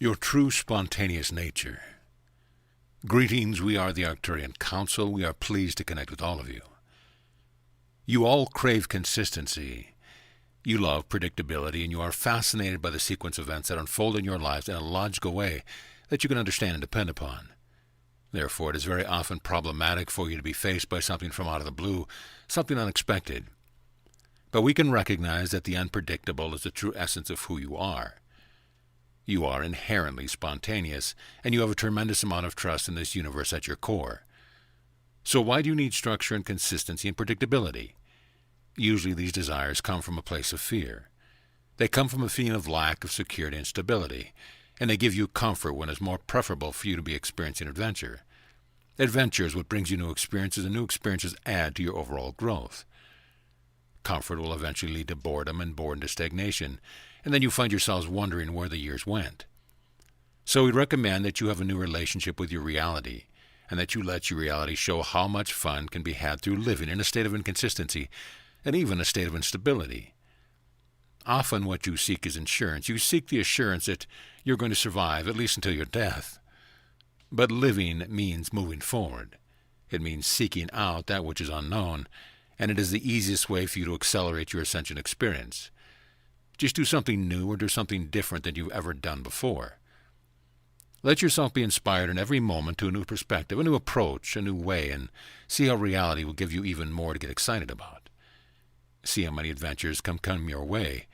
your true spontaneous nature. Greetings, we are the Arcturian Council. We are pleased to connect with all of you. You all crave consistency. You love predictability, and you are fascinated by the sequence of events that unfold in your lives in a logical way that you can understand and depend upon. Therefore, it is very often problematic for you to be faced by something from out of the blue, something unexpected. But we can recognize that the unpredictable is the true essence of who you are. You are inherently spontaneous, and you have a tremendous amount of trust in this universe at your core. So why do you need structure and consistency and predictability? Usually these desires come from a place of fear. They come from a feeling of lack of security and stability, and they give you comfort when it's more preferable for you to be experiencing adventure. Adventure is what brings you new experiences, and new experiences add to your overall growth. Comfort will eventually lead to boredom, and boredom to stagnation, and then you find yourselves wondering where the years went. So we recommend that you have a new relationship with your reality, and that you let your reality show how much fun can be had through living in a state of inconsistency, and even a state of instability. Often what you seek is insurance. You seek the assurance that you're going to survive, at least until your death. But living means moving forward. It means seeking out that which is unknown, and it is the easiest way for you to accelerate your Ascension experience. Just do something new or do something different than you've ever done before. Let yourself be inspired in every moment to a new perspective, a new approach, a new way, and see how reality will give you even more to get excited about. See how many adventures come your way.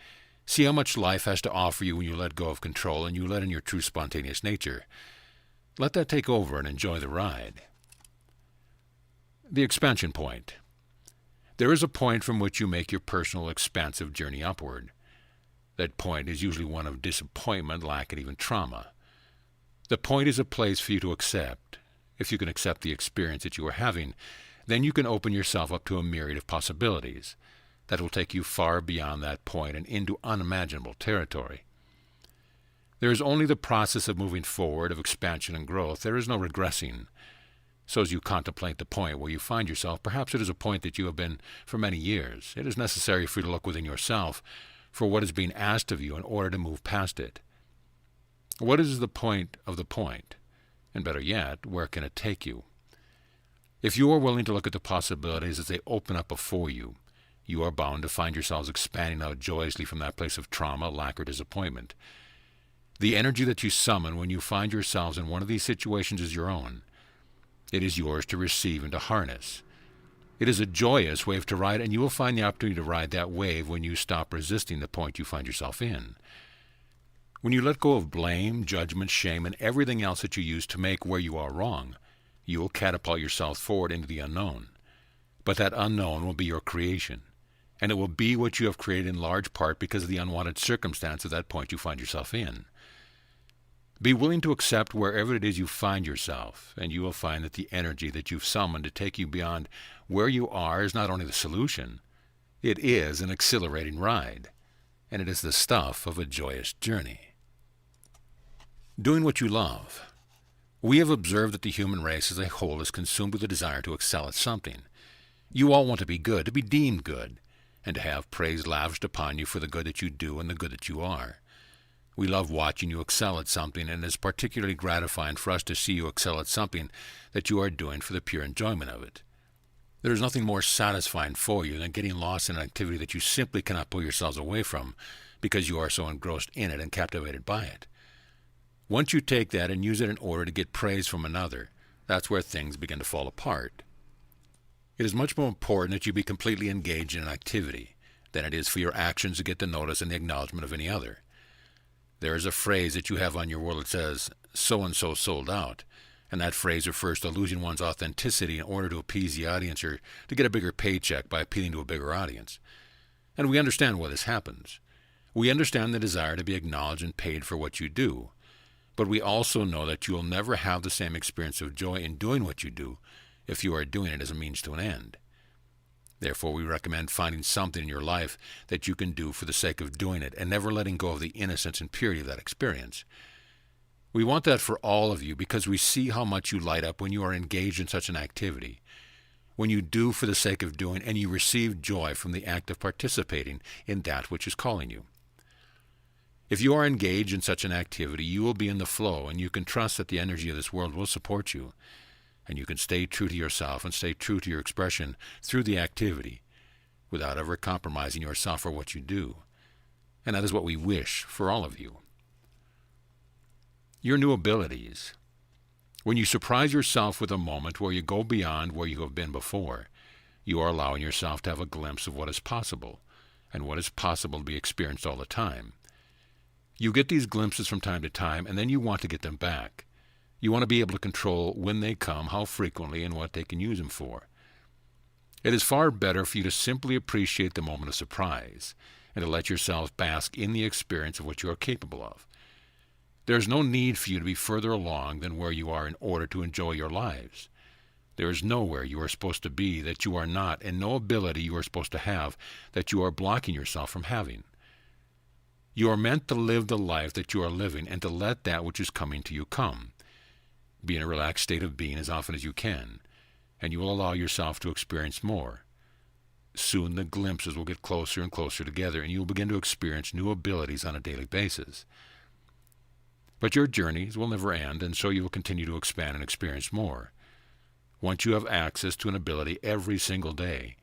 See how much life has to offer you when you let go of control and you let in your true spontaneous nature. Let that take over and enjoy the ride. The expansion point. There is a point from which you make your personal expansive journey upward. That point is usually one of disappointment, lack, and even trauma. The point is a place for you to accept. If you can accept the experience that you are having, then you can open yourself up to a myriad of possibilities that will take you far beyond that point and into unimaginable territory. There is only the process of moving forward, of expansion and growth. There is no regressing. So as you contemplate the point where you find yourself, perhaps it is a point that you have been for many years. It is necessary for you to look within yourself for what is being asked of you in order to move past it. What is the point of the point? And better yet, where can it take you? If you are willing to look at the possibilities as they open up before you, you are bound to find yourselves expanding out joyously from that place of trauma, lack, or disappointment. The energy that you summon when you find yourselves in one of these situations is your own. It is yours to receive and to harness. It is a joyous wave to ride, and you will find the opportunity to ride that wave when you stop resisting the point you find yourself in. When you let go of blame, judgment, shame, and everything else that you use to make where you are wrong, you will catapult yourself forward into the unknown. But that unknown will be your creation, and it will be what you have created in large part because of the unwanted circumstance of that point you find yourself in. Be willing to accept wherever it is you find yourself, and you will find that the energy that you've summoned to take you beyond where you are is not only the solution, it is an exhilarating ride, and it is the stuff of a joyous journey. Doing what you love. We have observed that the human race as a whole is consumed with a desire to excel at something. You all want to be good, to be deemed good, and to have praise lavished upon you for the good that you do and the good that you are. We love watching you excel at something, and it is particularly gratifying for us to see you excel at something that you are doing for the pure enjoyment of it. There is nothing more satisfying for you than getting lost in an activity that you simply cannot pull yourselves away from because you are so engrossed in it and captivated by it. Once you take that and use it in order to get praise from another, that's where things begin to fall apart. It is much more important that you be completely engaged in an activity than it is for your actions to get the notice and the acknowledgement of any other. There is a phrase that you have on your wall that says, so-and-so sold out, and that phrase refers to losing one's authenticity in order to appease the audience or to get a bigger paycheck by appealing to a bigger audience. And we understand why this happens. We understand the desire to be acknowledged and paid for what you do, but we also know that you will never have the same experience of joy in doing what you do if you are doing it as a means to an end. Therefore, we recommend finding something in your life that you can do for the sake of doing it and never letting go of the innocence and purity of that experience. We want that for all of you because we see how much you light up when you are engaged in such an activity, when you do for the sake of doing and you receive joy from the act of participating in that which is calling you. If you are engaged in such an activity, you will be in the flow, and you can trust that the energy of this world will support you, and you can stay true to yourself and stay true to your expression through the activity without ever compromising yourself or what you do. And that is what we wish for all of you. Your new abilities. When you surprise yourself with a moment where you go beyond where you have been before, you are allowing yourself to have a glimpse of what is possible, and what is possible to be experienced all the time. You get these glimpses from time to time, and then you want to get them back. You want to be able to control when they come, how frequently, and what they can use them for. It is far better for you to simply appreciate the moment of surprise, and to let yourself bask in the experience of what you are capable of. There is no need for you to be further along than where you are in order to enjoy your lives. There is nowhere you are supposed to be that you are not, and no ability you are supposed to have that you are blocking yourself from having. You are meant to live the life that you are living and to let that which is coming to you come. Be in a relaxed state of being as often as you can, and you will allow yourself to experience more. Soon the glimpses will get closer and closer together, and you will begin to experience new abilities on a daily basis. But your journeys will never end, and so you will continue to expand and experience more. Once you have access to an ability every single day,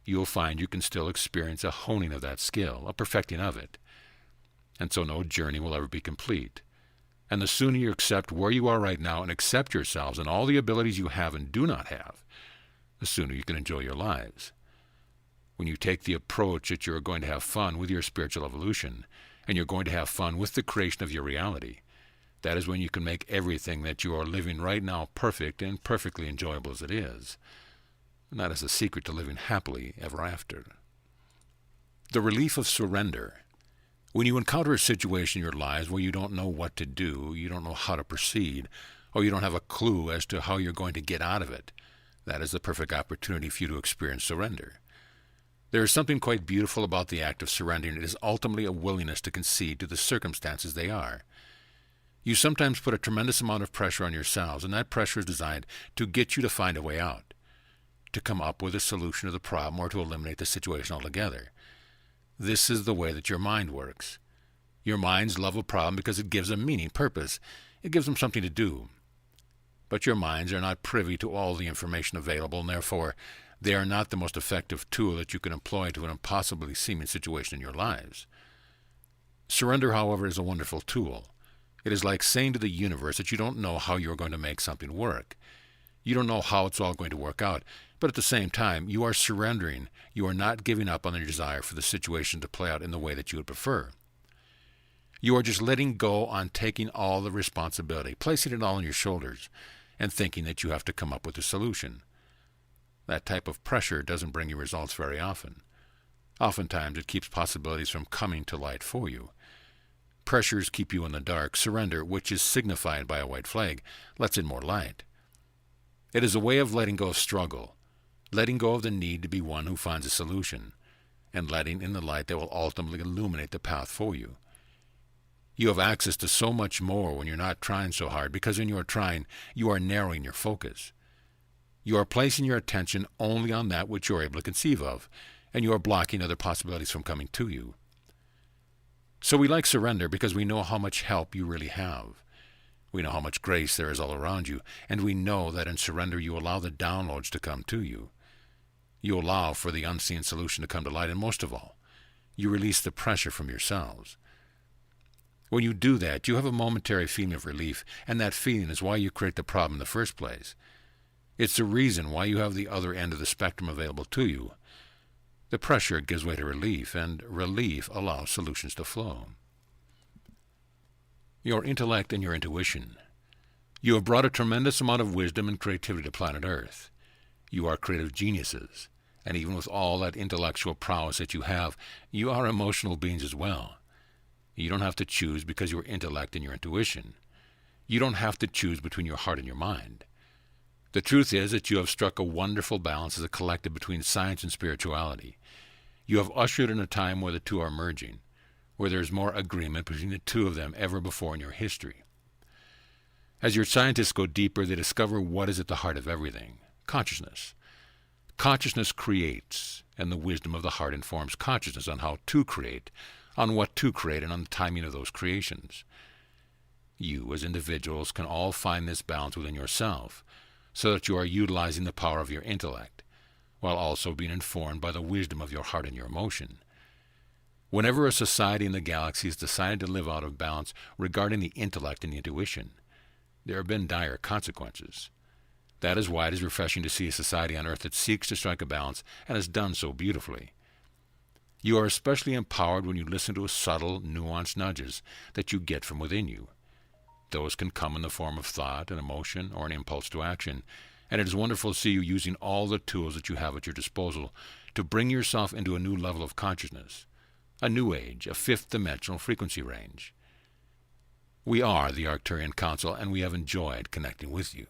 you will find you can still experience a honing of that skill, a perfecting of it. And so no journey will ever be complete. And the sooner you accept where you are right now and accept yourselves and all the abilities you have and do not have, the sooner you can enjoy your lives. When you take the approach that you're going to have fun with your spiritual evolution, and you're going to have fun with the creation of your reality, that is when you can make everything that you are living right now perfect and perfectly enjoyable as it is. And that is the secret to living happily ever after. The relief of surrender. When you encounter a situation in your lives where you don't know what to do, you don't know how to proceed, or you don't have a clue as to how you're going to get out of it, that is the perfect opportunity for you to experience surrender. There is something quite beautiful about the act of surrendering. It is ultimately a willingness to concede to the circumstances they are. You sometimes put a tremendous amount of pressure on yourselves, and that pressure is designed to get you to find a way out, to come up with a solution to the problem or to eliminate the situation altogether. This is the way that your mind works. Your minds love a problem because it gives them meaning, purpose. It gives them something to do. But your minds are not privy to all the information available, and therefore they are not the most effective tool that you can employ to an impossibly seeming situation in your lives. Surrender, however, is a wonderful tool. It is like saying to the universe that you don't know how you're going to make something work. You don't know how it's all going to work out, but at the same time, you are surrendering. You are not giving up on your desire for the situation to play out in the way that you would prefer. You are just letting go on taking all the responsibility, placing it all on your shoulders, and thinking that you have to come up with a solution. That type of pressure doesn't bring you results very often. Oftentimes, it keeps possibilities from coming to light for you. Pressures keep you in the dark. Surrender, which is signified by a white flag, lets in more light. It is a way of letting go of struggle, letting go of the need to be one who finds a solution, and letting in the light that will ultimately illuminate the path for you. You have access to so much more when you're not trying so hard, because when you are trying, you are narrowing your focus. You are placing your attention only on that which you are able to conceive of, and you are blocking other possibilities from coming to you. So we like surrender because we know how much help you really have. We know how much grace there is all around you, and we know that in surrender you allow the downloads to come to you. You allow for the unseen solution to come to light, and most of all, you release the pressure from yourselves. When you do that, you have a momentary feeling of relief, and that feeling is why you create the problem in the first place. It's the reason why you have the other end of the spectrum available to you. The pressure gives way to relief, and relief allows solutions to flow. Your intellect and your intuition. You have brought a tremendous amount of wisdom and creativity to planet Earth. You are creative geniuses, and even with all that intellectual prowess that you have, you are emotional beings as well. You don't have to choose because your intellect and your intuition. You don't have to choose between your heart and your mind. The truth is that you have struck a wonderful balance as a collective between science and spirituality. You have ushered in a time where the two are merging, where there is more agreement between the two of them ever before in your history. As your scientists go deeper, they discover what is at the heart of everything: consciousness. Consciousness creates, and the wisdom of the heart informs consciousness on how to create, on what to create and on the timing of those creations. You, as individuals, can all find this balance within yourself, so that you are utilizing the power of your intellect, while also being informed by the wisdom of your heart and your emotion. Whenever a society in the galaxy has decided to live out of balance regarding the intellect and the intuition, there have been dire consequences. That is why it is refreshing to see a society on Earth that seeks to strike a balance and has done so beautifully. You are especially empowered when you listen to subtle, nuanced nudges that you get from within you. Those can come in the form of thought, an emotion, or an impulse to action, and it is wonderful to see you using all the tools that you have at your disposal to bring yourself into a new level of consciousness, a new age, a fifth-dimensional frequency range. We are the Arcturian Council, and we have enjoyed connecting with you.